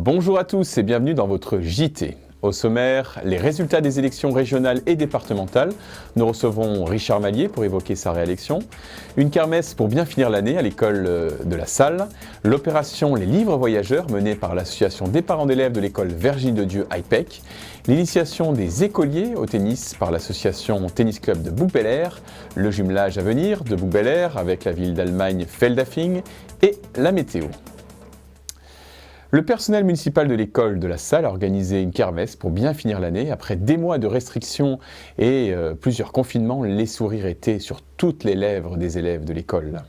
Bonjour à tous et bienvenue dans votre JT. Au sommaire, les résultats des élections régionales et départementales. Nous recevrons Richard Mallier pour évoquer sa réélection. Une kermesse pour bien finir l'année à l'école de la Salle. L'opération Les Livres Voyageurs menée par l'association des parents d'élèves de l'école Virginie de Dieu IPEC. L'initiation des écoliers au tennis par l'association Tennis Club de Bouc-Bel-Air. Le jumelage à venir de Bouc-Bel-Air avec la ville d'Allemagne Feldafing et la météo. Le personnel municipal de l'école de la Salle a organisé une kermesse pour bien finir l'année. Après des mois de restrictions et plusieurs confinements, les sourires étaient sur toutes les lèvres des élèves de l'école.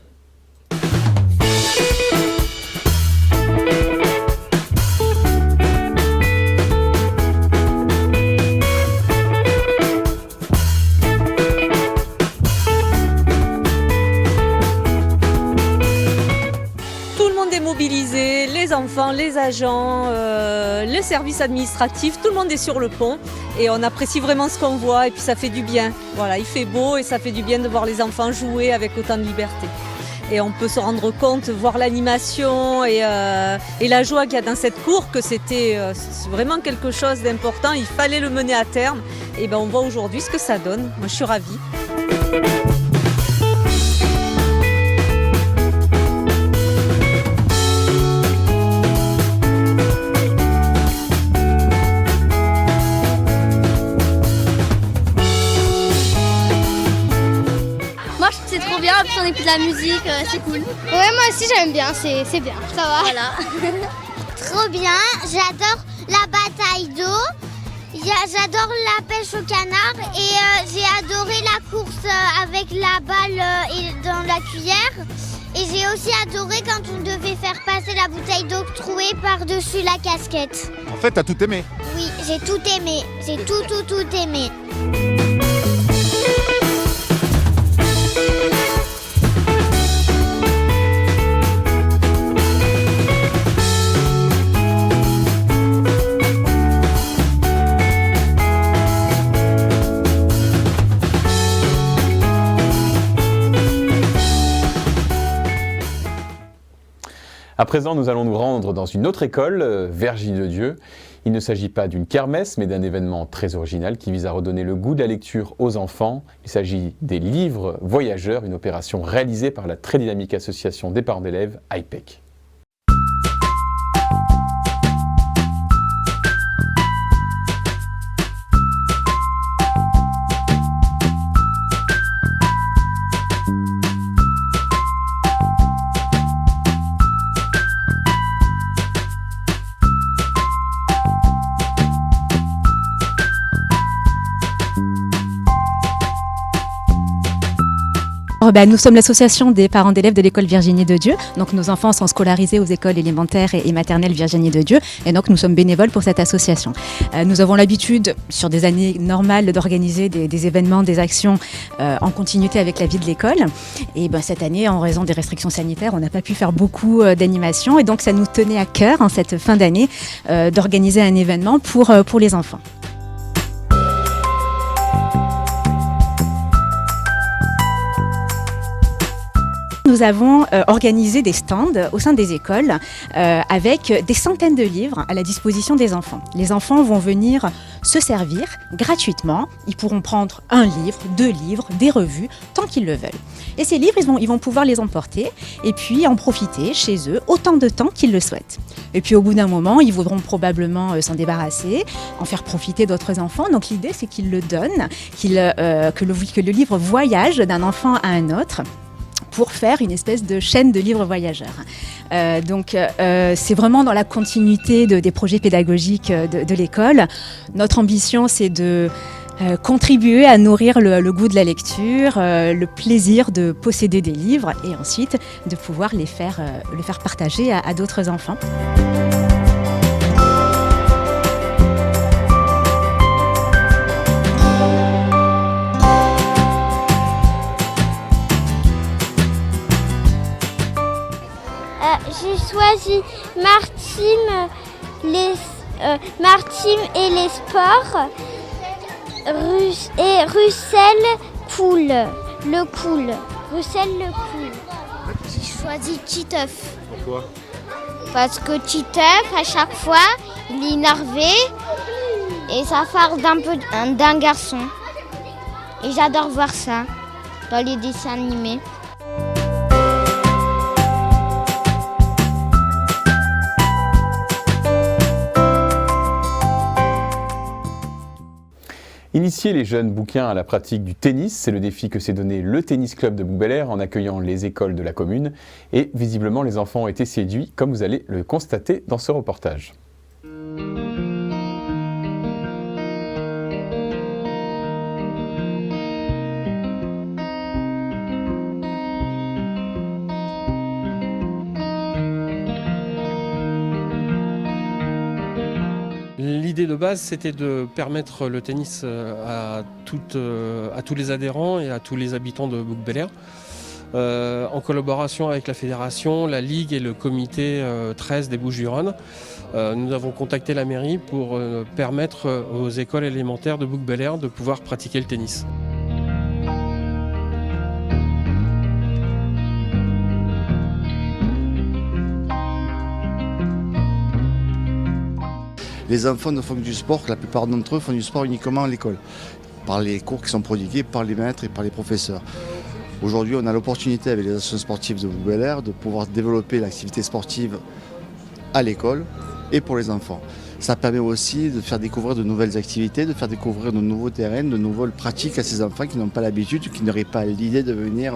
Mobilisés, les enfants, les agents, le service administratif, tout le monde est sur le pont et on apprécie vraiment ce qu'on voit et puis ça fait du bien. Voilà, il fait beau et ça fait du bien de voir les enfants jouer avec autant de liberté. Et on peut se rendre compte, voir l'animation et la joie qu'il y a dans cette cour, que c'était vraiment quelque chose d'important, il fallait le mener à terme. Et ben on voit aujourd'hui ce que ça donne, moi je suis ravie. C'est trop bien, puis on écoute de la musique, c'est cool. Ouais, moi aussi j'aime bien, c'est bien, ça va. Voilà. Trop bien, j'adore la bataille d'eau, j'adore la pêche au canard et j'ai adoré la course avec la balle dans la cuillère. Et j'ai aussi adoré quand on devait faire passer la bouteille d'eau trouée par-dessus la casquette. En fait, t'as tout aimé? Oui, j'ai tout aimé, j'ai tout aimé. À présent, nous allons nous rendre dans une autre école, Virginie de Dieu. Il ne s'agit pas d'une kermesse, mais d'un événement très original qui vise à redonner le goût de la lecture aux enfants. Il s'agit des livres voyageurs, une opération réalisée par la très dynamique association des parents d'élèves IPEC. Nous sommes l'association des parents d'élèves de l'école Virginie de Dieu. Donc nos enfants sont scolarisés aux écoles élémentaires et maternelles Virginie de Dieu. Et donc nous sommes bénévoles pour cette association. Nous avons l'habitude, sur des années normales, d'organiser des événements, des actions en continuité avec la vie de l'école. Et cette année, en raison des restrictions sanitaires, on n'a pas pu faire beaucoup d'animations. Et donc ça nous tenait à cœur, en cette fin d'année, d'organiser un événement pour les enfants. Nous avons organisé des stands au sein des écoles avec des centaines de livres à la disposition des enfants. Les enfants vont venir se servir gratuitement. Ils pourront prendre un livre, 2 livres, des revues, tant qu'ils le veulent. Et ces livres, ils vont pouvoir les emporter et puis en profiter chez eux autant de temps qu'ils le souhaitent. Et puis au bout d'un moment, ils voudront probablement s'en débarrasser, en faire profiter d'autres enfants. Donc l'idée, c'est qu'ils le donnent, que le livre voyage d'un enfant à un autre, pour faire une espèce de chaîne de livres voyageurs. C'est vraiment dans la continuité des projets pédagogiques de l'école. Notre ambition, c'est de contribuer à nourrir le goût de la lecture, le plaisir de posséder des livres et ensuite de pouvoir le faire partager à d'autres enfants. J'ai choisi Martine et les sports et Russell Pool. Le cool. Russell le cool. J'ai choisi Titeuf. Pourquoi? Parce que Titeuf, à chaque fois, il est énervé et ça parle d'un garçon. Et j'adore voir ça dans les dessins animés. Initier les jeunes bouquins à la pratique du tennis, c'est le défi que s'est donné le Tennis Club de Bouc-Bel-Air en accueillant les écoles de la commune. Et visiblement, les enfants ont été séduits, comme vous allez le constater dans ce reportage. L'idée de base, c'était de permettre le tennis à tous les adhérents et à tous les habitants de Bouc-Bel-Air. En collaboration avec la fédération, la ligue et le comité 13 des Bouches-du-Rhône, nous avons contacté la mairie pour permettre aux écoles élémentaires de Bouc-Bel-Air de pouvoir pratiquer le tennis. Les enfants ne font que du sport, la plupart d'entre eux font du sport uniquement à l'école, par les cours qui sont prodigués par les maîtres et par les professeurs. Aujourd'hui, on a l'opportunité avec les associations sportives de Bouc-Bel-Air de pouvoir développer l'activité sportive à l'école et pour les enfants. Ça permet aussi de faire découvrir de nouvelles activités, de faire découvrir de nouveaux terrains, de nouvelles pratiques à ces enfants qui n'ont pas l'habitude, qui n'auraient pas l'idée de venir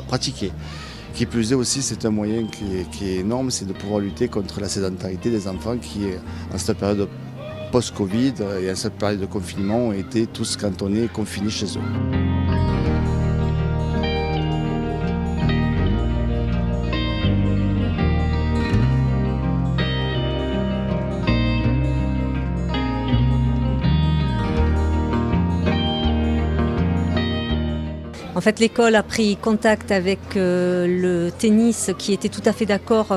pratiquer. Qui plus est aussi, c'est un moyen qui est énorme, c'est de pouvoir lutter contre la sédentarité des enfants qui, en cette période post-Covid et en cette période de confinement, ont été tous cantonnés, confinés chez eux. En fait, l'école a pris contact avec le tennis qui était tout à fait d'accord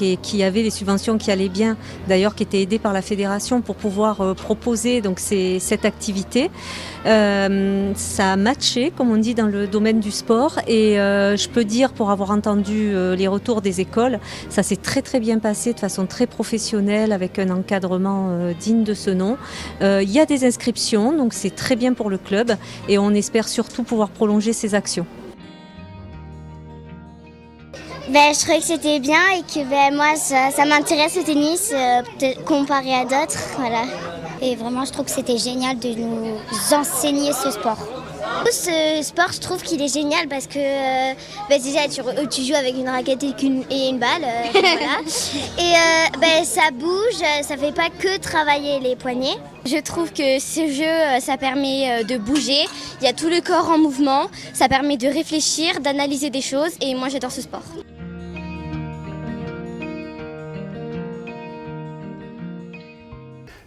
et qui avait les subventions qui allaient bien, d'ailleurs qui étaient aidées par la fédération pour pouvoir proposer cette activité. Ça a matché, comme on dit, dans le domaine du sport et je peux dire, pour avoir entendu les retours des écoles, ça s'est très très bien passé de façon très professionnelle avec un encadrement digne de ce nom. Il y a des inscriptions, donc c'est très bien pour le club et on espère surtout pouvoir prolonger ces actions. Je trouvais que c'était bien et que moi ça m'intéresse le tennis comparé à d'autres. Voilà. Et vraiment, je trouve que c'était génial de nous enseigner ce sport. Ce sport, je trouve qu'il est génial parce que déjà tu joues avec une raquette et une balle, voilà. Et ça bouge, ça fait pas que travailler les poignets. Je trouve que ce jeu, ça permet de bouger, il y a tout le corps en mouvement, ça permet de réfléchir, d'analyser des choses et moi j'adore ce sport.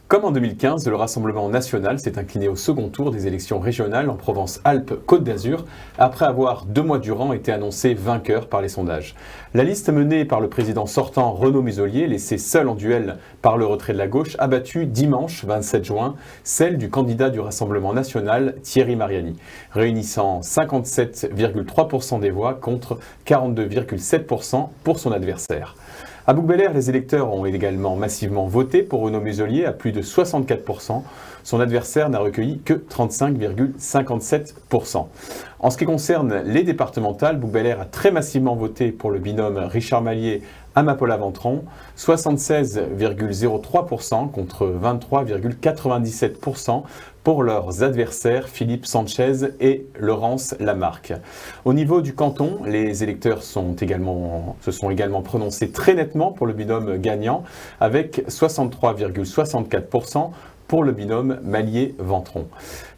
Comme en 2015, le Rassemblement national s'est incliné au second tour des élections régionales en Provence-Alpes-Côte d'Azur, après avoir 2 mois durant été annoncé vainqueur par les sondages. La liste menée par le président sortant Renaud Muselier, laissé seul en duel par le retrait de la gauche, a battu dimanche 27 juin celle du candidat du Rassemblement national Thierry Mariani, réunissant 57,3% des voix contre 42,7% pour son adversaire. À Bouc-Bel-Air, les électeurs ont également massivement voté pour Renaud Muselier à plus de 64%. Son adversaire n'a recueilli que 35,57%. En ce qui concerne les départementales, Bouc-Bel-Air a très massivement voté pour le binôme Richard Mallier Amapola-Ventron, 76,03% contre 23,97% pour leurs adversaires Philippe Sanchez et Laurence Lamarque. Au niveau du canton, les électeurs se sont également prononcés très nettement pour le binôme gagnant, avec 63,64% pour le binôme Mallier-Ventron,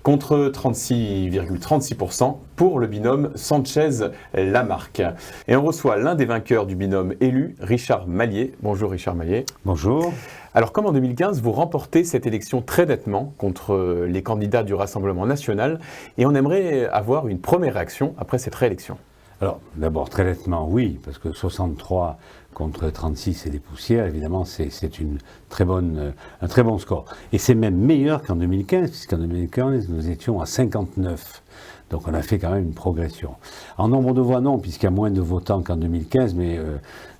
contre 36,36% pour le binôme Sanchez-Lamarque. Et on reçoit l'un des vainqueurs du binôme élu, Richard Mallier. Bonjour Richard Mallier. Bonjour. Alors comme en 2015, vous remportez cette élection très nettement contre les candidats du Rassemblement national et on aimerait avoir une première réaction après cette réélection. Alors d'abord très nettement oui, parce que 63 contre 36 et des poussières, évidemment c'est un très bon score. Et c'est même meilleur qu'en 2015, puisqu'en 2015 nous étions à 59. Donc on a fait quand même une progression. En nombre de voix, non, puisqu'il y a moins de votants qu'en 2015, mais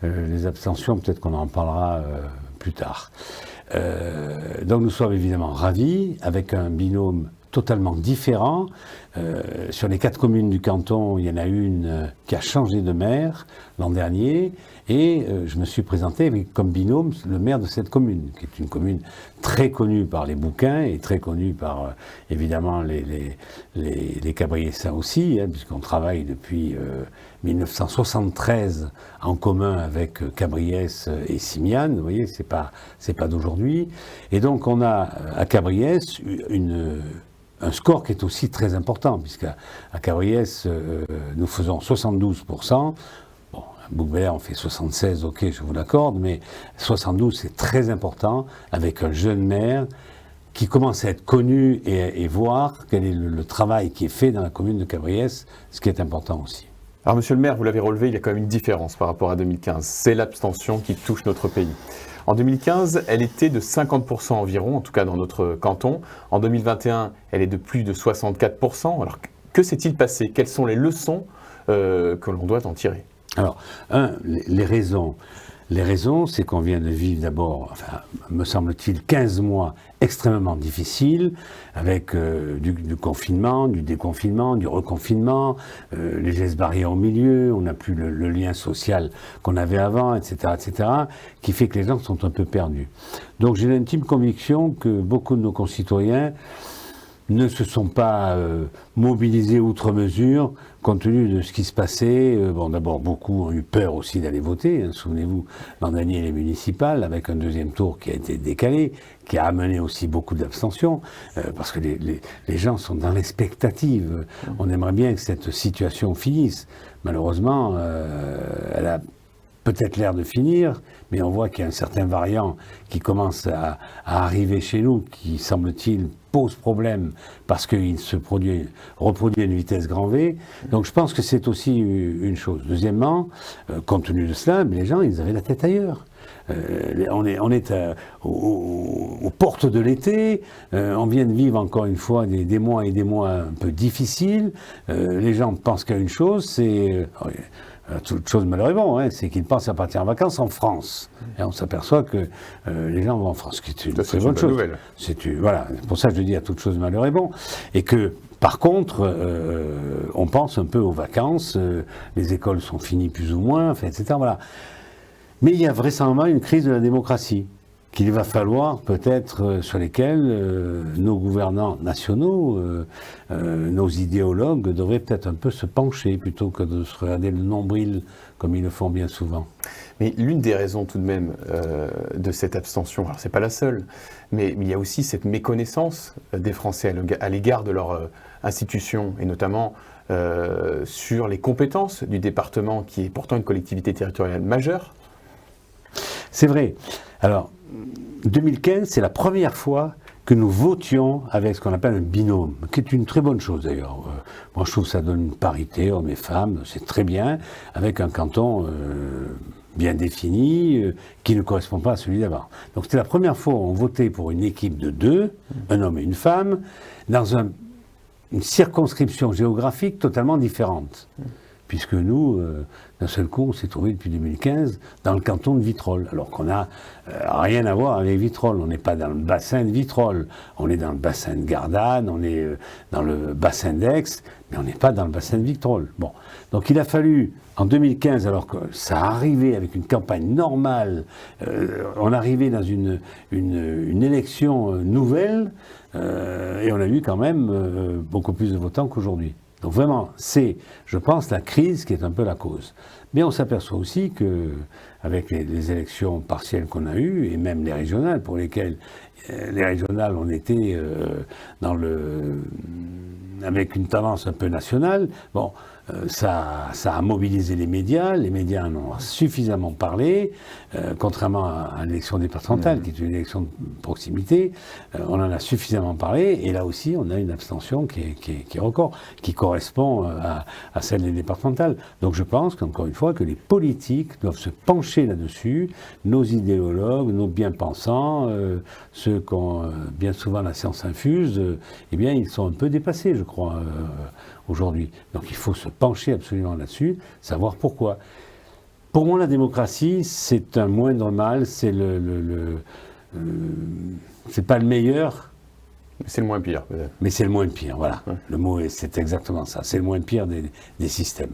les abstentions, peut-être qu'on en parlera plus tard. Donc nous sommes évidemment ravis, avec un binôme totalement différent. Sur les 4 communes du canton, il y en a une qui a changé de maire l'an dernier, et je me suis présenté avec, comme binôme, le maire de cette commune, qui est une commune très connue par les bouquins et très connue par évidemment les Cabriessins aussi, hein, puisqu'on travaille depuis 1973 en commun avec Cabriès et Simiane. Vous voyez, c'est pas d'aujourd'hui. Et donc on a à Cabriès un score qui est aussi très important, puisqu'à Cabriès, nous faisons 72%. Bon, à Bouc-Bel-Air, on fait 76, ok, je vous l'accorde, mais 72, c'est très important, avec un jeune maire qui commence à être connu et voir quel est le travail qui est fait dans la commune de Cabriès, ce qui est important aussi. Alors, monsieur le maire, vous l'avez relevé, il y a quand même une différence par rapport à 2015. C'est l'abstention qui touche notre pays. En 2015, elle était de 50% environ, en tout cas dans notre canton. En 2021, elle est de plus de 64%. Alors, que s'est-il passé? Quelles sont les leçons que l'on doit en tirer? Alors, les raisons. Les raisons, c'est qu'on vient de vivre d'abord, enfin, me semble-t-il, 15 mois extrêmement difficiles, avec du confinement, du déconfinement, du reconfinement, les gestes barrières au milieu, on n'a plus le lien social qu'on avait avant, etc., qui fait que les gens sont un peu perdus. Donc j'ai l'intime conviction que beaucoup de nos concitoyens ne se sont pas mobilisés outre mesure compte tenu de ce qui se passait. Bon, d'abord, beaucoup ont eu peur aussi d'aller voter. Hein. Souvenez-vous, l'an dernier, les municipales, avec un deuxième tour qui a été décalé, qui a amené aussi beaucoup d'abstention, parce que les gens sont dans l'expectative. On aimerait bien que cette situation finisse. Malheureusement, elle a peut-être l'air de finir, mais on voit qu'il y a un certain variant qui commence à arriver chez nous, qui, semble-t-il, pose problème parce qu'il se reproduit à une vitesse grand V. Donc je pense que c'est aussi une chose. Deuxièmement, compte tenu de cela, les gens, ils avaient la tête ailleurs. On est aux portes de l'été, on vient de vivre encore une fois des mois et des mois un peu difficiles. Les gens pensent qu'à une chose, c'est... toute chose malheureusement, hein, c'est qu'ils pensent à partir en vacances en France. Et on s'aperçoit que les gens vont en France, ce qui est une très bonne chose. Voilà, c'est pour ça que je dis à toute chose malheureusement. Et que, par contre, on pense un peu aux vacances, les écoles sont finies plus ou moins, enfin, etc. Voilà. Mais il y a vraisemblablement une crise de la démocratie qu'il va falloir peut-être sur lesquels nos gouvernants nationaux, nos idéologues devraient peut-être un peu se pencher plutôt que de se regarder le nombril comme ils le font bien souvent. Mais l'une des raisons tout de même de cette abstention, alors c'est pas la seule, mais il y a aussi cette méconnaissance des Français à l'égard de leur institution, et notamment sur les compétences du département qui est pourtant une collectivité territoriale majeure. C'est vrai. Alors, 2015, c'est la première fois que nous votions avec ce qu'on appelle un binôme, qui est une très bonne chose d'ailleurs. Moi je trouve que ça donne une parité, hommes et femmes, c'est très bien, avec un canton bien défini, qui ne correspond pas à celui d'avant. Donc c'était la première fois où on votait pour une équipe de 2, un homme et une femme, dans une circonscription géographique totalement différente. Puisque nous, d'un seul coup, on s'est trouvé depuis 2015 dans le canton de Vitrolles, alors qu'on n'a rien à voir avec Vitrolles. On n'est pas dans le bassin de Vitrolles, on est dans le bassin de Gardanne, on est dans le bassin d'Aix, mais on n'est pas dans le bassin de Vitrolles. Bon, donc il a fallu, en 2015, alors que ça arrivait avec une campagne normale, on arrivait dans une élection nouvelle, et on a eu quand même beaucoup plus de votants qu'aujourd'hui. Donc vraiment, c'est, je pense, la crise qui est un peu la cause. Mais on s'aperçoit aussi que, avec les élections partielles qu'on a eues, et même les régionales, pour lesquelles les régionales on était avec une tendance un peu nationale, bon, ça a mobilisé les médias en ont suffisamment parlé, contrairement à l'élection départementale, qui est une élection de proximité, on en a suffisamment parlé, et là aussi on a une abstention qui est record, qui correspond à celle des départementales. Donc je pense qu'encore une fois que les politiques doivent se pencher là-dessus, nos idéologues, nos bien-pensants, ceux qui ont bien souvent la science infuse, eh bien ils sont un peu dépassés, je crois. aujourd'hui. Donc il faut se pencher absolument là-dessus, savoir pourquoi. Pour moi, la démocratie, c'est un moindre mal, c'est c'est pas le meilleur. C'est le moins pire, peut-être. Mais c'est le moins pire, voilà. Ouais. Le mot, c'est exactement ça. C'est le moins pire des systèmes.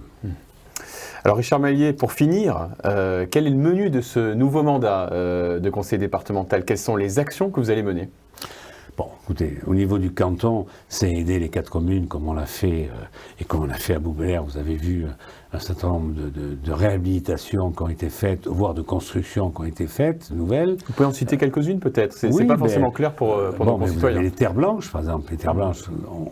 Alors Richard Mallier, pour finir, quel est le menu de ce nouveau mandat de conseiller départemental? Quelles sont les actions que vous allez mener? Bon, écoutez, au niveau du canton, c'est aider les 4 communes comme on l'a fait et comme on l'a fait à Bougbelair. Vous avez vu un certain nombre de réhabilitations qui ont été faites, voire de constructions qui ont été faites, nouvelles. Vous pouvez en citer quelques-unes peut-être? C'est pas forcément clair pour nos concitoyens. Vous avez les terres blanches, par exemple. Les terres blanches,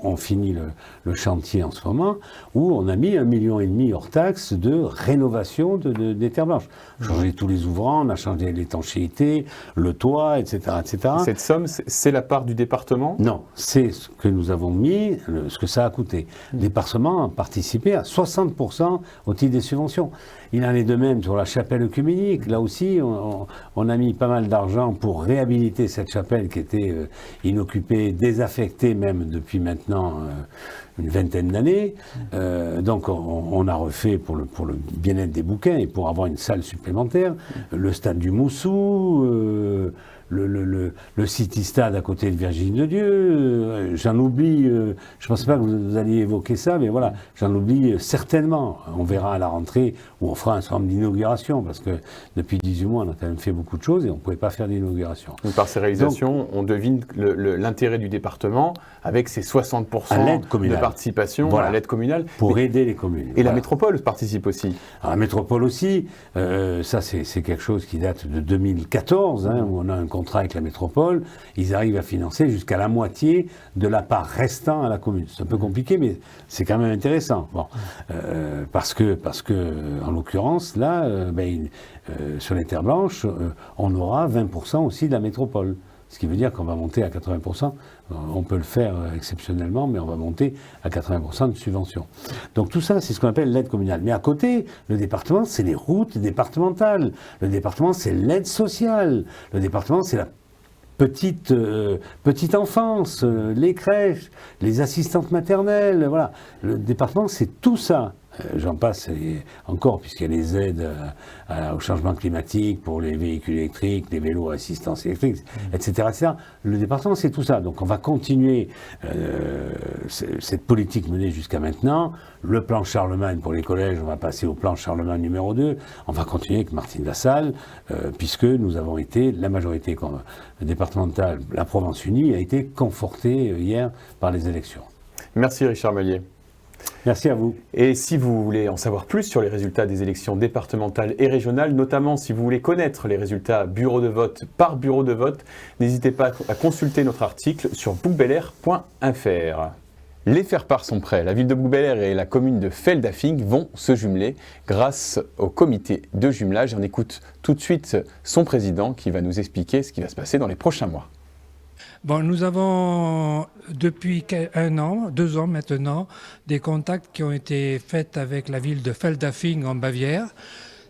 on finit le chantier en ce moment, où on a mis 1,5 million hors taxe de rénovation des terres blanches. Changé tous les ouvrants, on a changé l'étanchéité, le toit, etc., etc. Cette somme, c'est la part du département? Non, c'est ce que nous avons mis, ce que ça a coûté. Le département a participé à 60% au titre des subventions. Il en est de même sur la chapelle œcuménique. Là aussi, on a mis pas mal d'argent pour réhabiliter cette chapelle qui était inoccupée, désaffectée même depuis maintenant une vingtaine d'années. Donc on a refait pour le bien-être des bouquins et pour avoir une salle supplémentaire, le stade du Moussou, le City Stade à côté de Virginie de Dieu, j'en oublie, je ne pensais pas que vous alliez évoquer ça, mais voilà, j'en oublie certainement. On verra à la rentrée où on fera un certain nombre d'inauguration, parce que depuis 18 mois, on a quand même fait beaucoup de choses et on ne pouvait pas faire d'inauguration. Par ces réalisations, on devine l'intérêt du département avec ses 60% de participation à l'aide communale. Pour aider les communes. Et la métropole participe aussi. Alors, la métropole aussi, ça c'est quelque chose qui date de 2014, où on a un contrat avec la métropole, ils arrivent à financer jusqu'à la moitié de la part restant à la commune. C'est un peu compliqué, mais c'est quand même intéressant. Bon, parce que en l'occurrence, là, sur les terres blanches, on aura 20% aussi de la métropole. Ce qui veut dire qu'on va monter à 80%. On peut le faire exceptionnellement, mais on va monter à 80% de subvention. Donc tout ça, c'est ce qu'on appelle l'aide communale. Mais à côté, le département, c'est les routes départementales. Le département, c'est l'aide sociale. Le département, c'est la petite enfance, les crèches, les assistantes maternelles. Voilà. Le département, c'est tout ça. J'en passe encore, puisqu'il y a les aides au changement climatique pour les véhicules électriques, les vélos à assistance électrique, etc., etc. Le département, c'est tout ça. Donc on va continuer cette politique menée jusqu'à maintenant. Le plan Charlemagne pour les collèges, on va passer au plan Charlemagne numéro 2. On va continuer avec Martine Vassal, puisque nous avons été, la majorité départementale, la Provence Unie, a été confortée hier par les élections. Merci Richard Mallier. Merci à vous. Et si vous voulez en savoir plus sur les résultats des élections départementales et régionales, notamment si vous voulez connaître les résultats bureau de vote par bureau de vote, n'hésitez pas à consulter notre article sur bougbelair.fr. Les faire-part sont prêts. La ville de Bougbelair et la commune de Feldafing vont se jumeler grâce au comité de jumelage. On écoute tout de suite son président qui va nous expliquer ce qui va se passer dans les prochains mois. Bon, nous avons depuis 2 ans maintenant, des contacts qui ont été faits avec la ville de Feldafing en Bavière.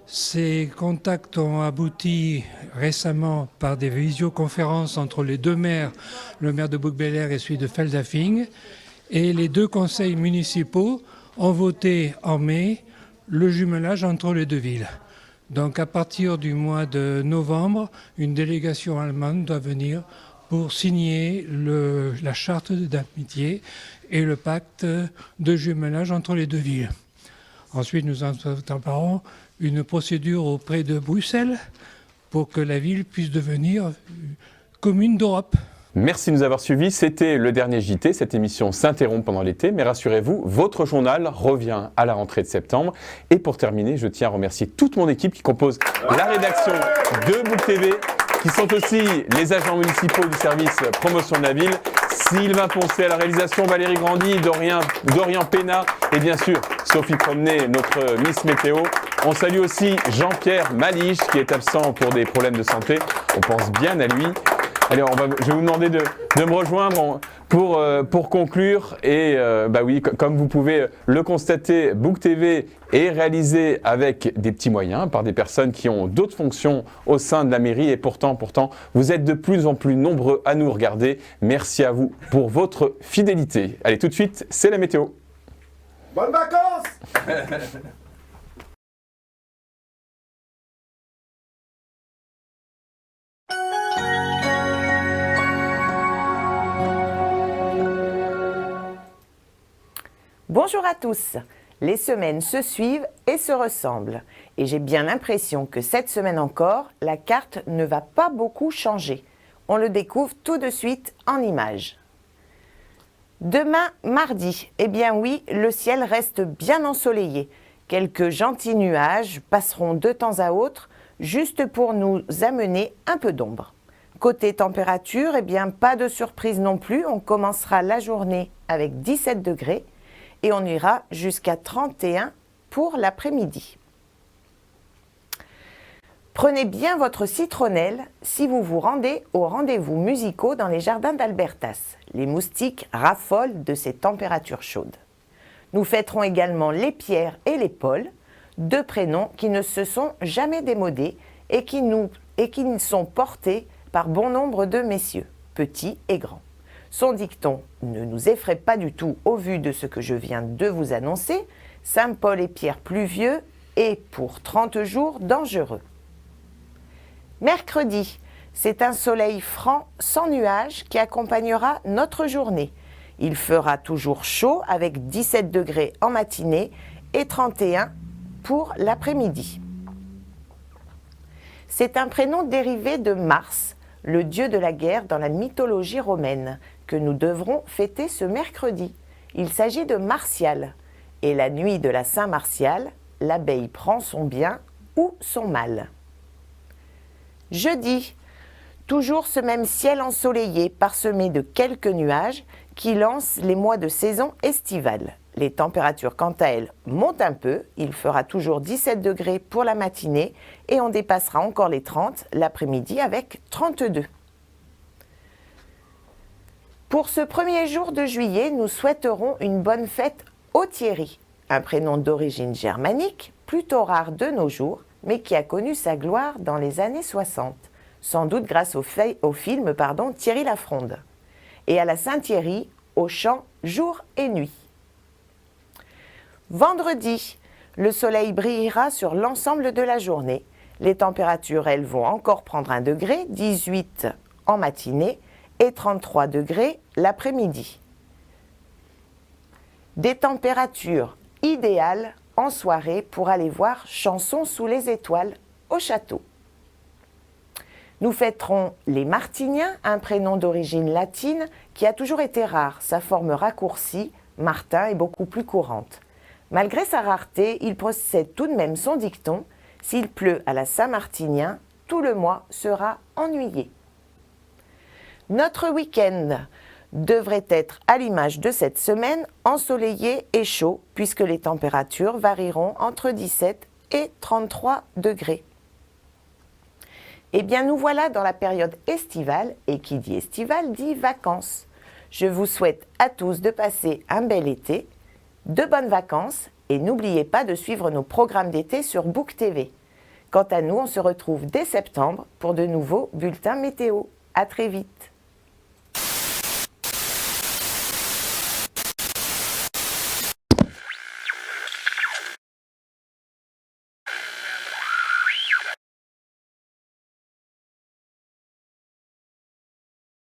Ces contacts ont abouti récemment par des visioconférences entre les 2 maires, le maire de Bougbelair et celui de Feldafing. Et les 2 conseils municipaux ont voté en mai le jumelage entre les 2 villes. Donc à partir du mois de novembre, une délégation allemande doit venir pour signer la charte d'amitié et le pacte de jumelage entre les 2 villes. Ensuite, nous entamerons une procédure auprès de Bruxelles pour que la ville puisse devenir commune d'Europe. Merci de nous avoir suivis. C'était le dernier JT. Cette émission s'interrompt pendant l'été, mais rassurez-vous, votre journal revient à la rentrée de septembre. Et pour terminer, je tiens à remercier toute mon équipe qui compose la rédaction de Book TV, qui sont aussi les agents municipaux du service promotion de la ville, Sylvain Poncet à la réalisation, Valérie Grandy, Dorian Pénat et bien sûr Sophie Promenet, notre Miss Météo. On salue aussi Jean-Pierre Maliche qui est absent pour des problèmes de santé. On pense bien à lui. Allez, je vais vous demander de me rejoindre pour conclure. Et oui, comme vous pouvez le constater, Book TV est réalisé avec des petits moyens par des personnes qui ont d'autres fonctions au sein de la mairie. Et pourtant, vous êtes de plus en plus nombreux à nous regarder. Merci à vous pour votre fidélité. Allez, tout de suite, c'est la météo. Bonnes vacances. Bonjour à tous. Les semaines se suivent et se ressemblent. Et j'ai bien l'impression que cette semaine encore, la carte ne va pas beaucoup changer. On le découvre tout de suite en images. Demain, mardi, eh bien oui, le ciel reste bien ensoleillé. Quelques gentils nuages passeront de temps à autre, juste pour nous amener un peu d'ombre. Côté température, eh bien pas de surprise non plus. On commencera la journée avec 17 degrés et on ira jusqu'à 31 pour l'après-midi. Prenez bien votre citronnelle si vous vous rendez aux rendez-vous musicaux dans les jardins d'Albertas. Les moustiques raffolent de ces températures chaudes. Nous fêterons également les Pierre et les Paul, deux prénoms qui ne se sont jamais démodés et qui sont portés par bon nombre de messieurs, petits et grands. Son dicton ne nous effraie pas du tout au vu de ce que je viens de vous annoncer. Saint Paul et Pierre pluvieux et pour 30 jours dangereux. Mercredi, c'est un soleil franc sans nuages qui accompagnera notre journée. Il fera toujours chaud avec 17 degrés en matinée et 31 pour l'après-midi. C'est un prénom dérivé de Mars, le dieu de la guerre dans la mythologie romaine, que nous devrons fêter ce mercredi. Il s'agit de Martial. Et la nuit de la Saint-Martial, l'abeille prend son bien ou son mal. Jeudi, toujours ce même ciel ensoleillé parsemé de quelques nuages qui lancent les mois de saison estivale. Les températures, quant à elles, montent un peu. Il fera toujours 17 degrés pour la matinée et on dépassera encore les 30 l'après-midi avec 32. Pour ce premier jour de juillet, nous souhaiterons une bonne fête au Thierry, un prénom d'origine germanique, plutôt rare de nos jours, mais qui a connu sa gloire dans les années 60, sans doute grâce au film Thierry Lafronde, et à la Saint-Thierry, au chant Jour et Nuit. Vendredi, le soleil brillera sur l'ensemble de la journée. Les températures, elles, vont encore prendre 1 degré, 18 en matinée et 33 degrés l'après-midi. Des températures idéales en soirée pour aller voir Chansons sous les étoiles au château. Nous fêterons les Martiniens, un prénom d'origine latine qui a toujours été rare. Sa forme raccourcie, Martin, est beaucoup plus courante. Malgré sa rareté, il possède tout de même son dicton « S'il pleut à la Saint-Martinien, tout le mois sera ennuyé ». Notre week-end devrait être, à l'image de cette semaine, ensoleillé et chaud, puisque les températures varieront entre 17 et 33 degrés. Eh bien, nous voilà dans la période estivale, et qui dit estivale dit vacances. Je vous souhaite à tous de passer un bel été, de bonnes vacances, et n'oubliez pas de suivre nos programmes d'été sur Book TV. Quant à nous, on se retrouve dès septembre pour de nouveaux bulletins météo. À très vite.